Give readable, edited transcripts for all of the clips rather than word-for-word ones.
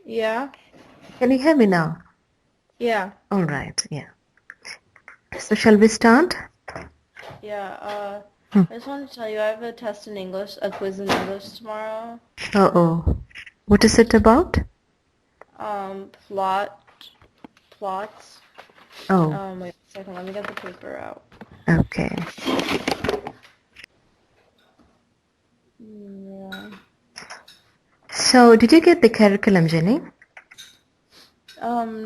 Yeah, Can you hear me now? yeah, All right, yeah. So shall we start? yeah. Hmm. I just wanted to tell you I have a test in English, a quiz in English tomorrow. Uh-oh. What is it about? Plot, plots. Oh, Wait a second, let me get the paper out. okay. Yeah. So did you get the curriculum, Jenny?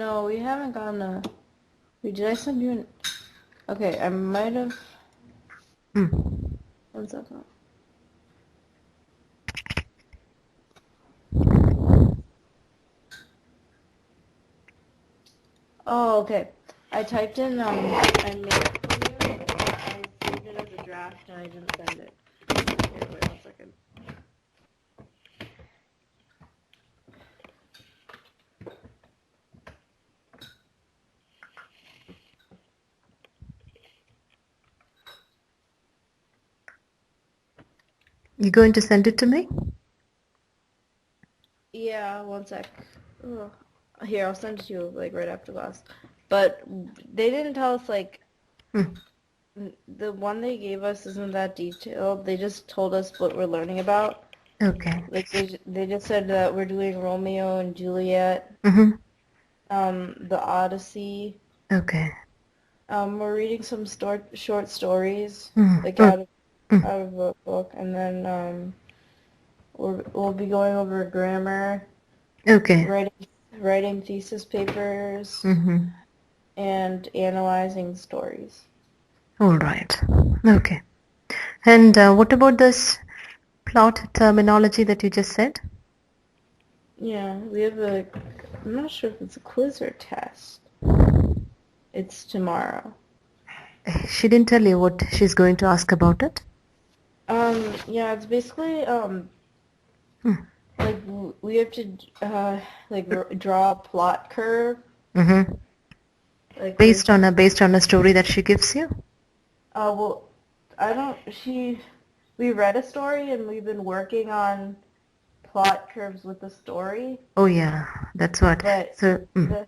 No, we haven't gotten wait, did I send you okay, I might have, Hmm. one second. Oh, okay. I typed in, I made it for you, but I saved it as a draft and I didn't send it. Here, wait 1 second. You going to send it to me? Yeah, 1 sec. Ugh. Here, I'll send it to you like right after class. But they didn't tell us like Hmm. the one they gave us isn't that detailed. They just told us what we're learning about. Okay. Like they just said that we're doing Romeo and Juliet, Mm-hmm. the Odyssey. Okay. We're reading some short stories Mm. like Mm. Mm. out of a book, and then we'll be going over grammar, Okay. writing writing thesis papers, Mm-hmm. and analyzing stories. All right. Okay. And what about this plot terminology that you just said? Yeah, we have I'm not sure if it's a quiz or test. It's tomorrow. She didn't tell you what she's going to ask about it? Yeah, it's basically, Hmm. like we have to, like draw a plot curve. Mm-hmm. Like Based on a story that she gives you? well, I don't, we read a story and we've been working on plot curves with the story, Oh yeah, that's what. but So, the,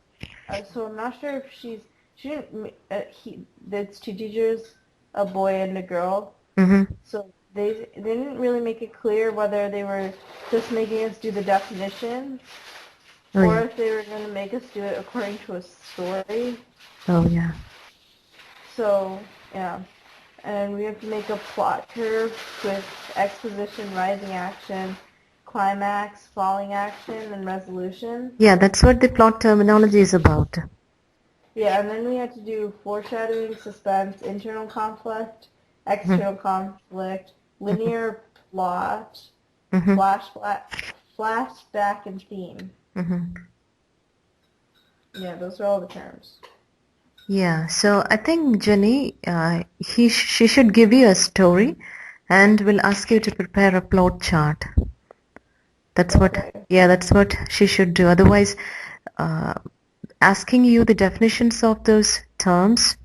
so I'm not sure if she didn't, it's two teachers, a boy and a girl. mm-hmm. So they didn't really make it clear whether they were just making us do the definition Oh or yeah, if they were going to make us do it according to a story. oh yeah. So yeah, and we have to make a plot curve with exposition, rising action, climax, falling action, and resolution. Yeah, that's what the plot terminology is about. Yeah, and then we had to do foreshadowing, suspense, internal conflict, Mm-hmm. external conflict, linear plot, Mm-hmm. flashback, and theme. Mm-hmm. Yeah, those are all the terms. Yeah, so I think Jenny, she should give you a story, and will ask you to prepare a plot chart. That's what, Okay. yeah, that's what she should do. Otherwise, uh, asking you the definitions of those terms,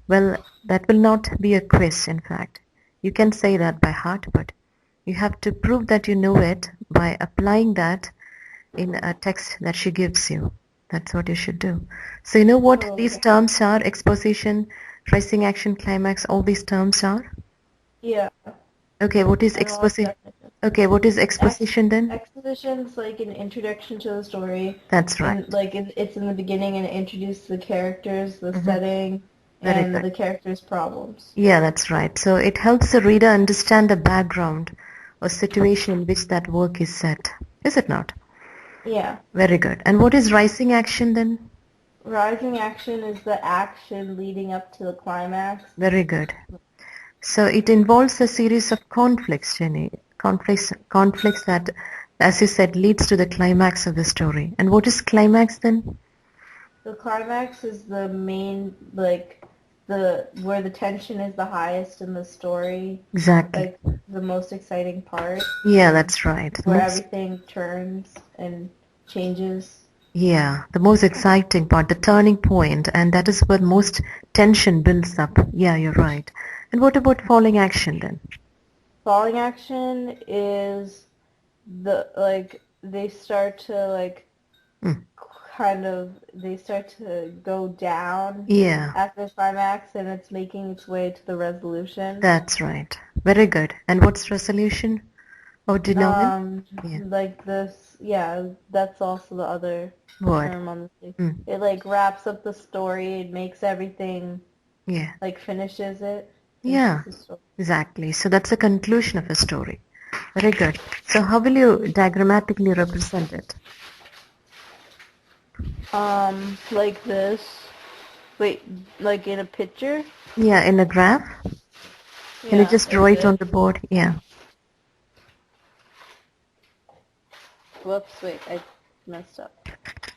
well, that will not be a quiz, in fact. You can say that by heart, but you have to prove that you know it by applying that in a text that she gives you. That's what you should do. So you know what Oh, these okay. terms are? Exposition, rising action, climax, all these terms are? Yeah, Okay, what is I know all the exposition? definitions. Okay, what is Ex exposition then? Exposition's like an introduction to the story, That's and right. like it's in the beginning and it introduces the characters, the Hmm. setting, Very and good. the characters' problems. Yeah, that's right. So it helps the reader understand the background or situation in which that work is set. Is it not? Yeah. Very good. And what is rising action then? Rising action is the action leading up to the climax. Very good. So it involves a series of conflicts, Jenny. Conflicts that, as you said, leads to the climax of the story. And what is climax then? The climax is the main, like, the where the tension is the highest in the story, Exactly. like the most exciting part, Yeah, that's right. The where most, everything turns and changes. yeah, the most exciting part, the turning point, and that is where most tension builds up. Yeah, you're right. And what about falling action then? Falling action is the like they start to like Mm. kind of, they start to go down Yeah, after the climax, and it's making its way to the resolution. that's right. Very good. And what's resolution or denouement? Yeah. Like this, yeah, that's also the other Word. term on the thing. Mm. It like wraps up the story, it makes everything, Yeah. like finishes it, Yeah, finishes the story. exactly. So that's a conclusion of a story. Very good. So how will you diagrammatically represent it? Like this. Wait, like in a picture? Yeah, in a graph? Can you Yeah, just draw like it on this. the board? Yeah. Whoops, wait, I messed up.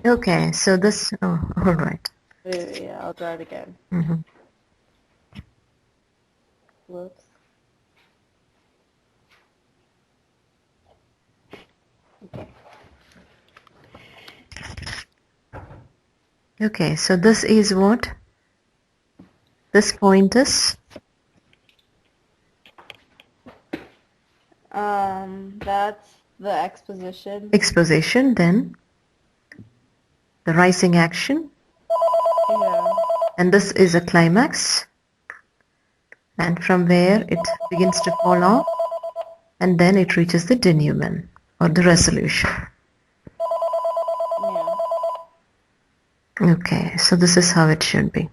Okay, so this, oh, all right. Wait, yeah, I'll draw it again. Mm-hmm. Whoops. Okay. Okay, so this is what? This point is That's the exposition. exposition, then the rising action, Yeah. and this is a climax, and from where it begins to fall off, and then it reaches the denouement or the resolution. Yeah. Okay, so this is how it should be.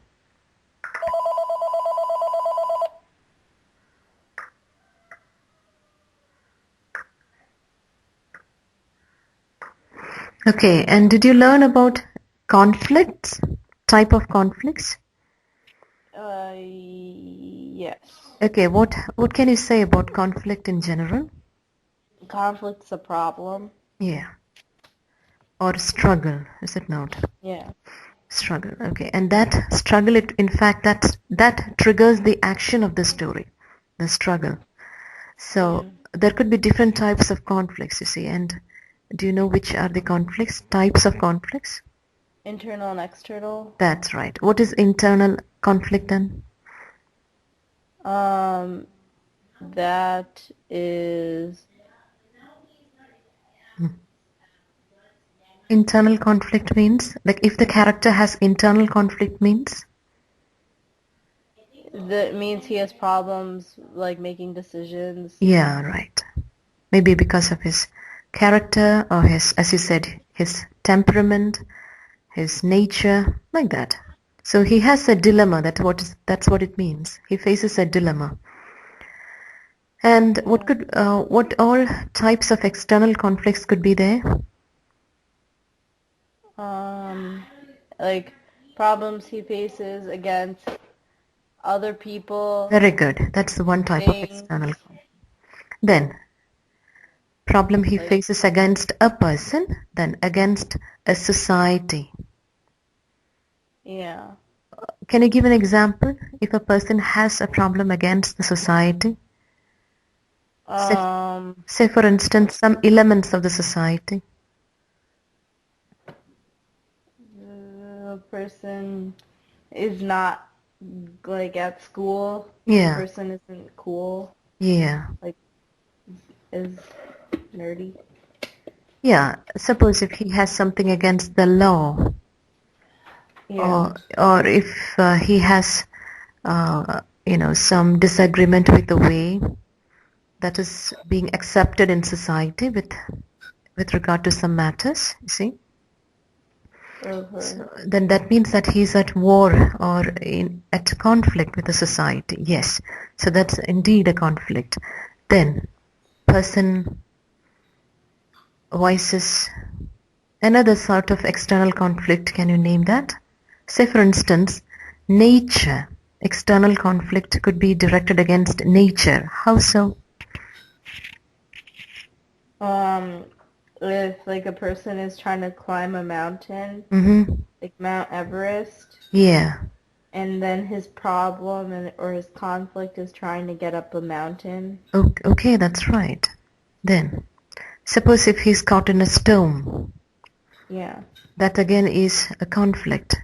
Okay, and did you learn about conflicts? Type of conflicts? Yes. Okay, what can you say about conflict in general? Conflict's a problem. Yeah. Or struggle, is it not? Yeah. Struggle. Okay, and that struggle, in fact, that triggers the action of the story, the struggle. So Yeah. there could be different types of conflicts, you see. And do you know which are the conflicts? Types of conflicts? Internal and external. That's right. What is internal conflict then? Um, that is Internal conflict means, like, if the character has internal conflict means? that means he has problems like making decisions. Yeah, right. Maybe because of his character or his, as you said, his temperament, his nature, like that. So he has a dilemma. That's what it means. He faces a dilemma. And Yeah. what all types of external conflicts could be there? Um, like problems he faces against other people, Very good. That's the one type of things, external conflict. Then problem he like, faces against a person, then against a society. yeah. Can you give an example? If a person has a problem against the society, say, Um, say for instance, some elements of the society. the person is not like at school. The Yeah, person isn't cool, yeah, like is nerdy. yeah. Suppose if he has something against the law, Yeah. or if he has, some disagreement with the way that is being accepted in society with regard to some matters, you see. Uh-huh. So then that means that he's at war or at conflict with the society. Yes. So that's indeed a conflict. Then person voices another sort of external conflict. Can you name that? Say for instance, nature. External conflict could be directed against nature. How so? Um, if like a person is trying to climb a mountain, Mm-hmm. like Mount Everest, Yeah. and then his problem or his conflict is trying to get up a mountain. Okay, that's right. Then, suppose if he's caught in a storm, Yeah. that again is a conflict,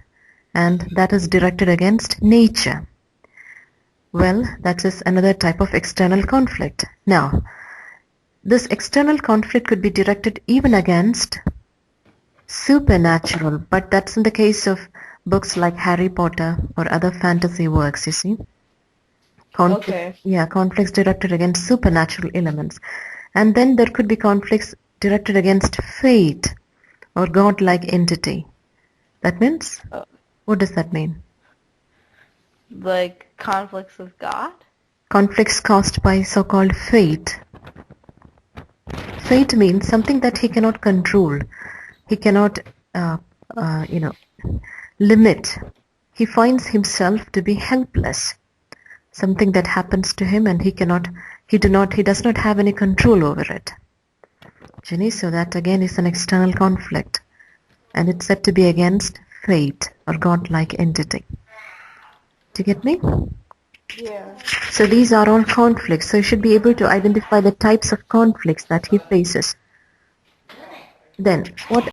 and that is directed against nature. Well, that is another type of external conflict. Now, this external conflict could be directed even against Supernatural, but that's in the case of books like Harry Potter or other fantasy works, you see. Okay. Conflicts directed against supernatural elements. And then there could be conflicts directed against fate or godlike entity. That means, Uh, what does that mean? like conflicts with God? Conflicts caused by so-called fate. Fate means something that he cannot control. He cannot, uh, you know, limit. He finds himself to be helpless. Something that happens to him and he does not have any control over it. Jenny, so that again is an external conflict. And it's said to be against fate or godlike entity. Do you get me? Yeah. So these are all conflicts. So you should be able to identify the types of conflicts that he faces. Then, what